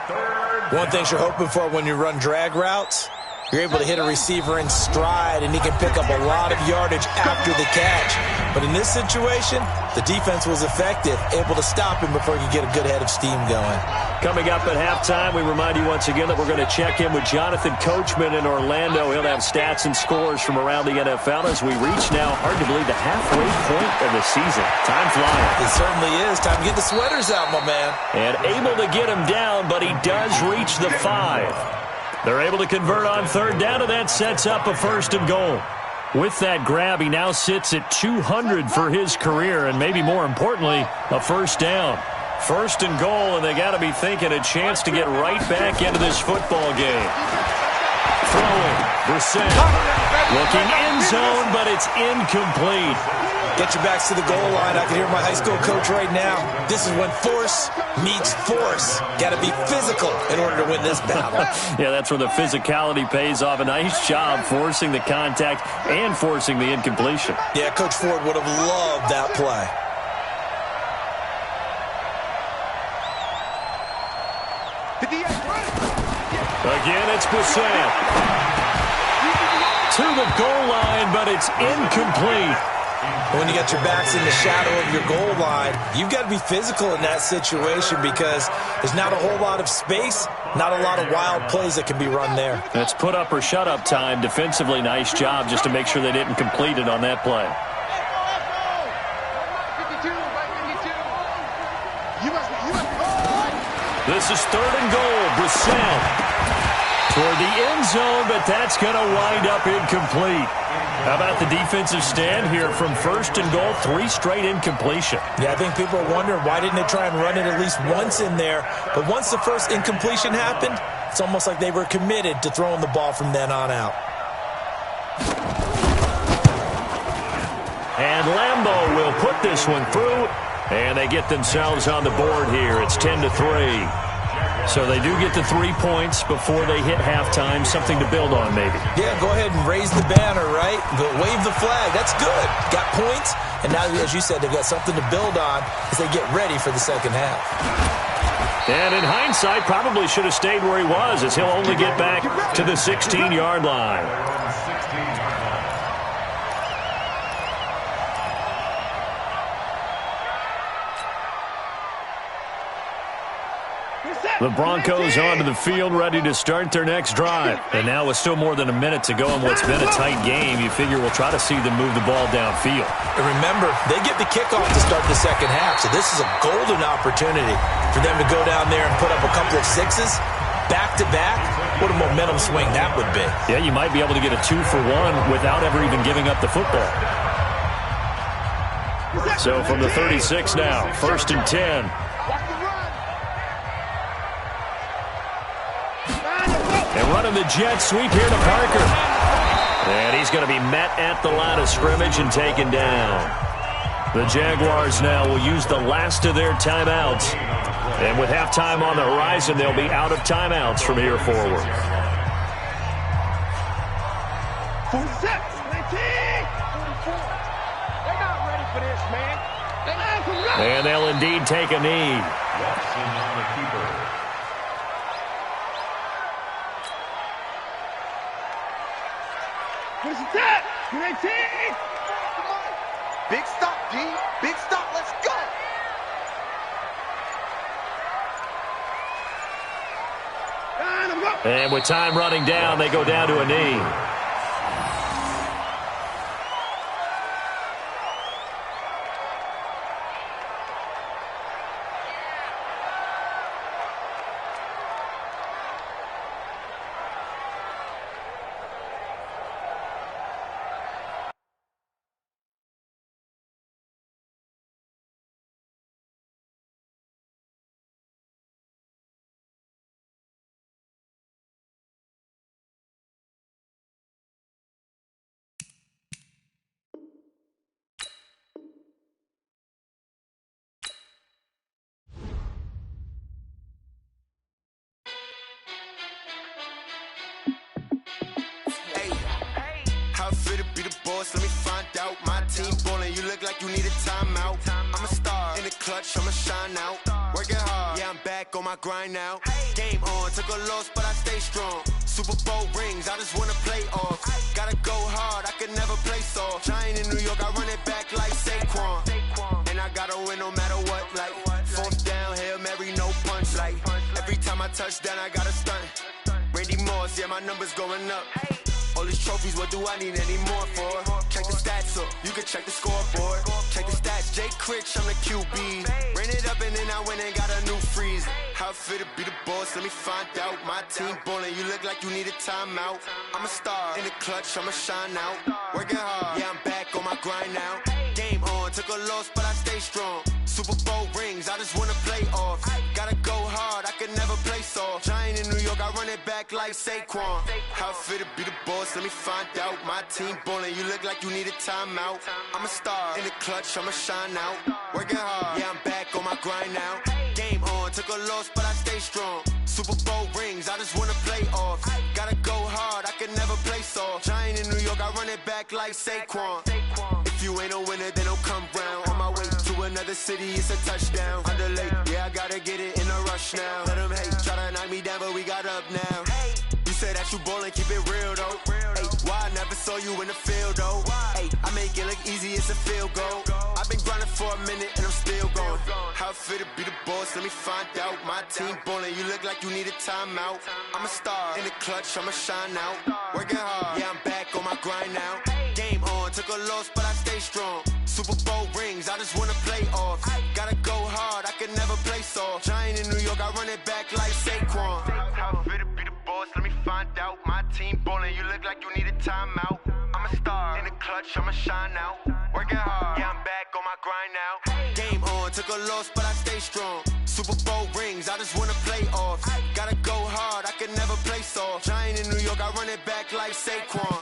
One thing you're hoping for when you run drag routes, you're able to hit a receiver in stride, and he can pick up a lot of yardage after the catch. But in this situation, the defense was effective, able to stop him before he could get a good head of steam going. Coming up at halftime, we remind you once again that we're going to check in with Jonathan Coachman in Orlando. He'll have stats and scores from around the NFL as we reach now, hard to believe, the halfway point of the season. Time flying. It certainly is. Time to get the sweaters out, my man. And able to get him down, but he does reach the 5. They're able to convert on 3rd down, and that sets up a 1st and goal. With that grab, he now sits at 200 for his career, and maybe more importantly, a 1st down. First and goal, and they got to be thinking a chance to get right back into this football game. Throwing, Brissett. Looking end zone, but it's incomplete. Get your backs to the goal line. I can hear my high school coach right now. This is when force meets force. Got to be physical in order to win this battle. Yeah, that's where the physicality pays off. A nice job forcing the contact and forcing the incompletion. Yeah, Coach Ford would have loved that play. Again, it's Brissett. To the goal line, but it's incomplete. When you got your backs in the shadow of your goal line, you've got to be physical in that situation because there's not a whole lot of space, not a lot of wild plays that can be run there. That's put up or shut up time. Defensively, nice job just to make sure they didn't complete it on that play. This is third and goal. Brissett toward the end zone, but that's going to wind up incomplete. How about the defensive stand here from first and goal? 3 straight incompletion. Yeah, I think people are wondering why didn't they try and run it at least once in there. But once the first incompletion happened, it's almost like they were committed to throwing the ball from then on out. And Lambeau will put this one through, and they get themselves on the board here. It's 10-3. So they do get the 3 points before they hit halftime, something to build on maybe. Yeah, go ahead and raise the banner, right? Go wave the flag. That's good. Got points, and now, as you said, they've got something to build on as they get ready for the second half. And in hindsight, probably should have stayed where he was as he'll only get back to the 16-yard line. The Broncos onto the field, ready to start their next drive. And now with still more than a minute to go in what's been a tight game, you figure we'll try to see them move the ball downfield. And remember, they get the kickoff to start the second half, so this is a golden opportunity for them to go down there and put up a couple of sixes back-to-back. What a momentum swing that would be. Yeah, you might be able to get a 2-for-1 without ever even giving up the football. So from the 36 now, first and 10. And running the jet sweep here to Parker. And he's going to be met at the line of scrimmage and taken down. The Jaguars now will use the last of their timeouts. And with halftime on the horizon, they'll be out of timeouts from here forward. And they'll indeed take a knee. Big stop, D. Big stop. Let's go. And with time running down, they go down to a knee. Let me find out. My team ballin', you look like you need a timeout. I'm a star in the clutch, I'ma shine out. Working hard, yeah, I'm back on my grind now. Game on, took a loss, but I stay strong. Super Bowl rings, I just wanna play off. Gotta go hard, I can never play soft. Giant in New York, I run it back like Saquon. And I gotta win no matter what, like fourth down, Hail Mary, no punch. Like every time I touch down, I gotta stunt. Randy Moss, yeah, my numbers going up. All these trophies, what do I need any more for? Check the stats up, you can check the scoreboard. Check the stats, Jay Critch, I'm the QB. Ran it up and then I went and got a new freezer. How it feel to be the boss, let me find out. My team ballin', you look like you need a timeout. I'm a star in the clutch, I'ma shine out. Working hard, yeah, I'm back on my grind now. Game on, took a loss, but I stay strong. Super Bowl rings, I just wanna play off. Gotta go hard, I can never play soft. Giant in New York, I run it back like Saquon. How it feel to be the boss, let me find out. My team ballin', you look like you need a timeout. I'm a star in the clutch, I'ma shine out. Working hard, yeah, I'm back on my grind now. Game on, took a loss, but I stay strong. Super Bowl rings, I just wanna play off. Gotta go hard, I can never play soft. Giant in New York, I run it back like Saquon. If you ain't a winner, then don't come round. On my way to another city, it's a touchdown. Underlay, yeah, I gotta get it in a rush now. Let them hate, try to knock me down, but we got up now. You said that you ballin', keep it real though. Ay, why I never saw you in the field though? Ay, I make it look easy, it's a field goal. I've been grinding for a minute and I'm still going. How it feel to be the boss, let me find out. My team ballin', you look like you need a timeout. I'm a star in the clutch, I'ma shine out. Working hard, yeah, I'm back on my grind now. Game on, took a loss, but I stay strong. Super Bowl rings, I just wanna play off. Gotta go hard, I can never play soft. Giant in New York, I run it back like Saquon. How it feel to be the boss, let me find out. My team ballin', you look like you need a timeout. I'm a star in the clutch, I'ma shine out. Working hard, yeah, I'm back on my grind now. Game on, took a loss, but I stay strong. Super Bowl rings, I just wanna play off. Gotta go hard, I can never play soft. Giant in New York, I run it back like Saquon.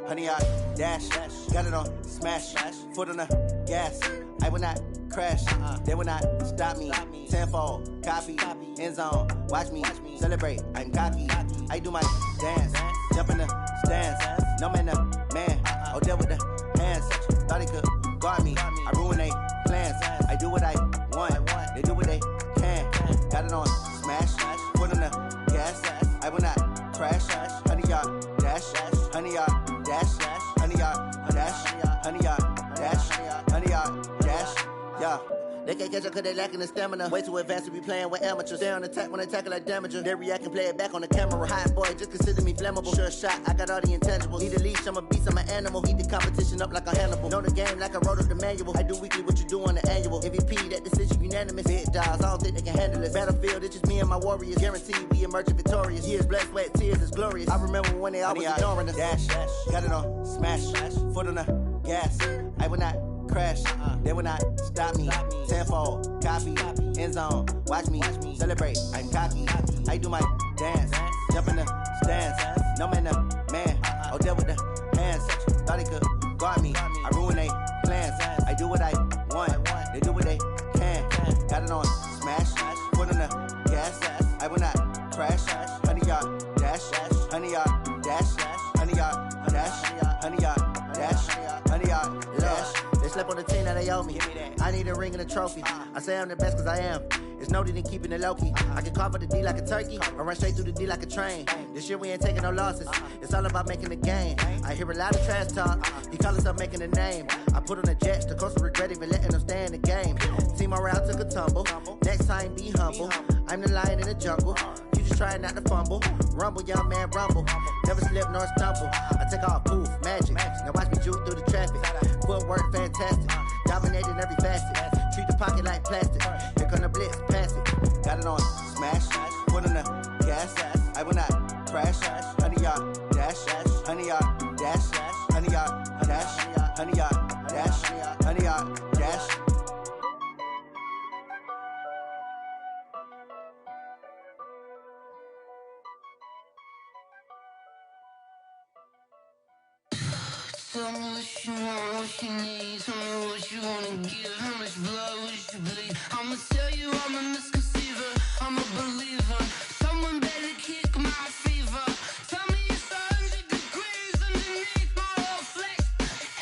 Honey, I dash, got it on smash, foot on the gas. I will not crash, they will not stop me. Tenfold, copy, end zone, watch me celebrate. I'm cocky, I do my dance, jump in the stands. No man, man, oh there with the hands. Thought he could guard me, I ruin they plans. I do what I want, they do what they can. Got it on smash, foot on the gas. I will not crash, honey, y'all dash, honey, y'all dash, honey, y'all dash, honey, y'all dash, honey, y'all dash, yeah. They can't catch up cause they lacking the stamina. Way too advanced to be playing with amateurs. Stay on attack when they tackle like damager. They react and play it back on the camera. Hot boy, just consider me flammable. Sure shot, I got all the intangibles. Need a leash, I'm a beast, I'm an animal. Heat the competition up like a Hannibal. Know the game like I wrote up the manual. I do weekly what you do on the annual. MVP, that decision unanimous. Big dogs, I don't think they can handle it. Battlefield, it's just me and my warriors. Guaranteed we emerge victorious. Years, blood, sweat, tears, it's glorious. I remember when they always ignoring us. Dash, got it on smash, foot on the gas. I will not crash, they will not stop me. Tenfold, copy, end zone, watch me celebrate. I'm cocky, I do my dance, jump in the stands. No man, man, oh there with the hands. Thought he could guard me, I ruin they plans. I do what I want, they do what they can. Got it on smash, foot on the gas. I will not crash, honey, y'all dash, honey, y'all dash, honey, y'all dash, honey, y'all dash, honey, y'all dash. They slept on the team that they owe me. I need a ring and a trophy. I say I'm the best cause I am. It's no need in keeping it low-key. I can carve up the D like a turkey or run straight through the D like a train. This year we ain't taking no losses. It's all about making the game. I hear a lot of trash talk. He call himself making a name. I put on the Jets. The coach will regret even letting them stay in the game. Team morale took a tumble. Next time be humble. I'm the lion in the jungle. You just try not to fumble. Rumble, young man, rumble. Never slip nor stumble. I take off, poof, magic. Now watch me juke through the traffic. Footwork fantastic. Dominating every facet. Treat the pocket like plastic. Here come the blitz, pass it. Got it on smash. Foot on the gas. I will not crash. Honey, y'all dash. Honey, y'all dash. Honey, y'all dash. Honey, y'all dash. Honey, y'all dash. Tell me what you want, what you need. Tell me what you wanna give. How much blood would you bleed? I'ma tell you I'm a misconceiver. I'm a believer. Someone better kick my fever. Tell me it's 100 degrees underneath my whole flesh.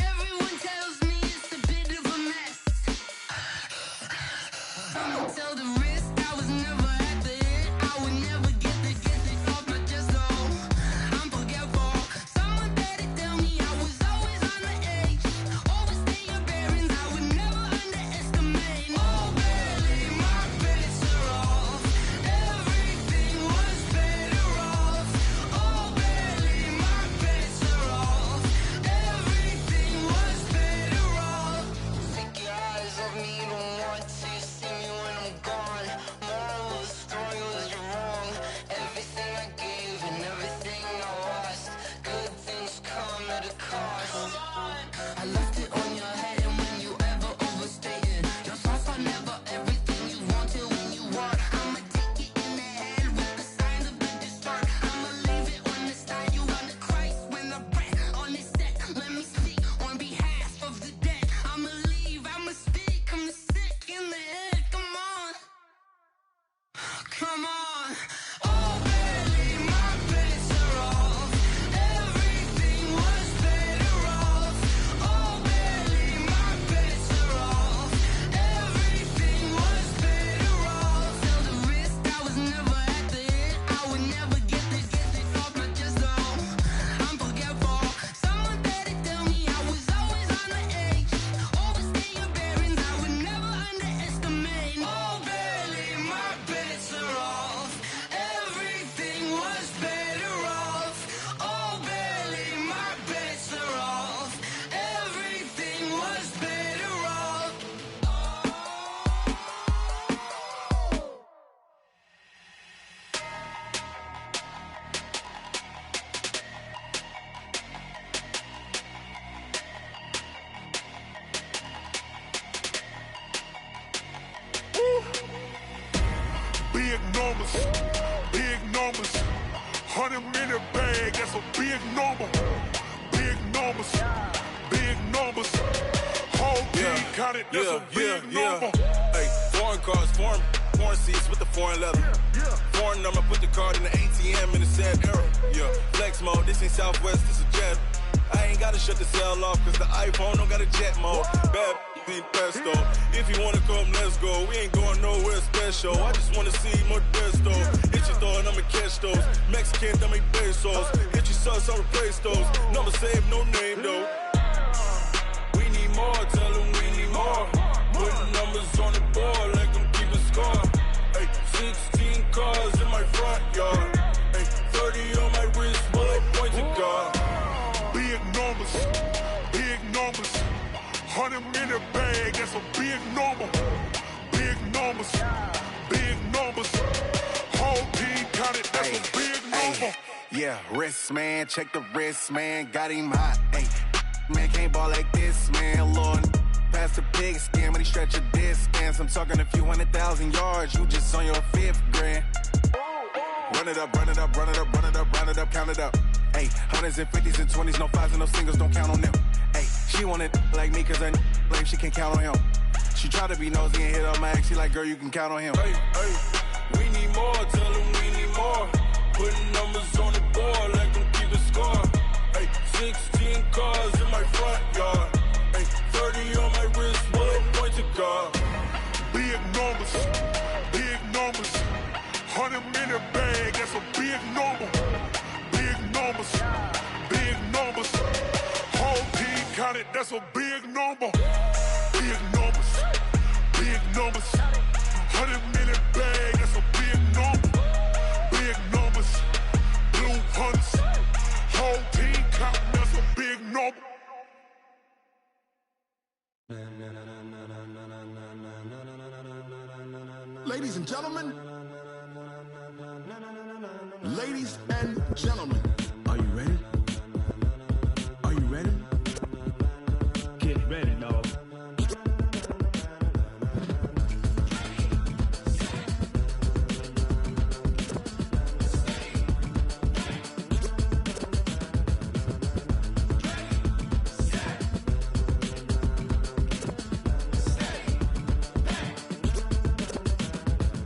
Everyone tells me it's a bit of a mess. 100-minute bag, that's a big number. Big numbers, big numbers. Whole team counted, that's a big number. Hey, foreign cars, foreign seats with the foreign leather. Foreign number, put the card in the ATM in the sad era. Yeah, flex mode, this ain't Southwest, this is Jet. I ain't gotta shut the cell off, cause the iPhone don't got a jet mode. Bad pesto. If you wanna come, let's go. We ain't going nowhere special. I just wanna see Modesto. Hit your thought, I'ma catch those. Mexican, I'ma make pesos. Hit your sus, I'll replace those. Number saved, no name though. We need more, tell them we need more. Putting numbers on the board, like them keep a score. Hey, 16 cars in my front yard. Hey, 30 on my wrist, bullet pointed guard. Big numbers, big numbers. 100-minute bag, that's a big number. Big numbers, big numbers. Whole team counted, that's a big number. Yeah, wrist man, check the wrist man, got him hot. Hey, man can't ball like this, man. Lord, past the pig skin when he stretch a distance. I'm talking a few 100,000 yards, you just on your 5th grand. Run it up, run it up, run it up, run it up, run it up, count it up. Hey, 100s and 50s and 20s, no 5s and no singles, don't count on them. Hey, she wanted like me cause her blame she can't count on him. She tried to be nosy and hit up my ex, she like, girl, you can count on him. Hey, we need more, tell them we need more. Putting numbers on the board, like them keep a score. Hey, 16 cars in my front yard. Hey, 30 on my wrist, bullet pointed guard. Big numbers, big numbers. 100-minute bag, that's a big number. Big numbers, big numbers. Whole team counted, that's a big number. Big numbers, big numbers. 100-minute bag, that's a big number. Big numbers, blue hunts. Whole team counting, that's a big number. Ladies and gentlemen, ladies and gentlemen, are you ready? Are you ready? Get ready, dog.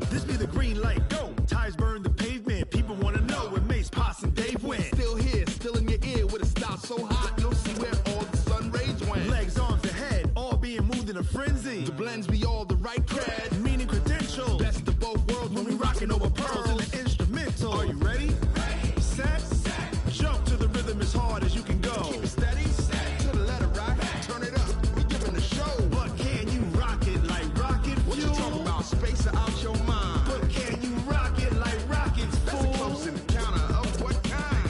This be the green light, go. Tires burn the pavement. People wanna know where Mace, Potts, and Dave went. Still here, still in your ear with a style so hot, you'll see where all the sun rays went. Legs, arms, and head, all being moved in a frenzy. The blends be all the right cred, meaning credentials. best of both worlds when we rockin' over pearls in the instrumental. Are you ready? Set, jump to the rhythm as hard as you can go. Keep it steady, to the letter right, turn it up, we giving the show. But can you rock it like rocket fuel? What you talking about, space or out your mind? But can you rock it like rockets, That's fool? a close encounter of what kind?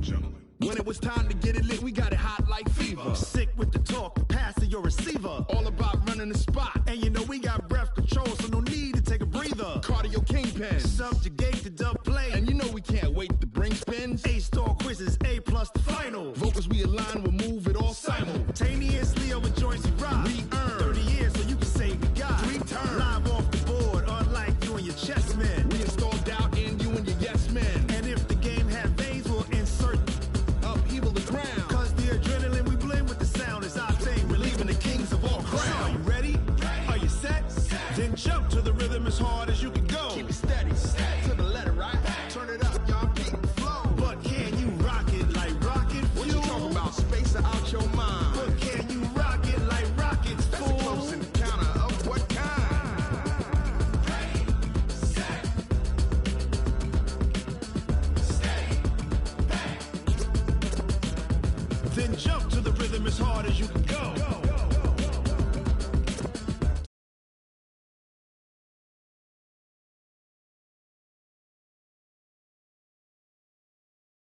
Gentlemen. When it was time to get it lit, we got it hot like fever. Sick with the talk, pass to your receiver. All about running the spot. And you know we got breath control, so no need to take a breather. Cardio kingpin. Subjugate the dub play. And you know we can't wait to bring spins. A-star quizzes, A+ the final. Vocals we align, we'll move it all Simultaneously over joints we rock. We earn 30 years, so you can say we got 3 turns. live off the board, unlike you and your chess men. We install doubt in you and your yes men. And if the game had veins, we'll insert Upheaval the ground. cause the adrenaline we blend with the sound is our thing, relieving the kings of all So crowns. are you ready? Are you set? Then jump to the rhythm as hard as you can go. Keep it steady, to the letter right. Turn it up, y'all keep the flow. But can you rock it like rocket fuel? What you talking about, space or out your mind? But can you rock it like rockets, That's a fool? close encounter of what kind? Then jump to the rhythm as hard as you can go.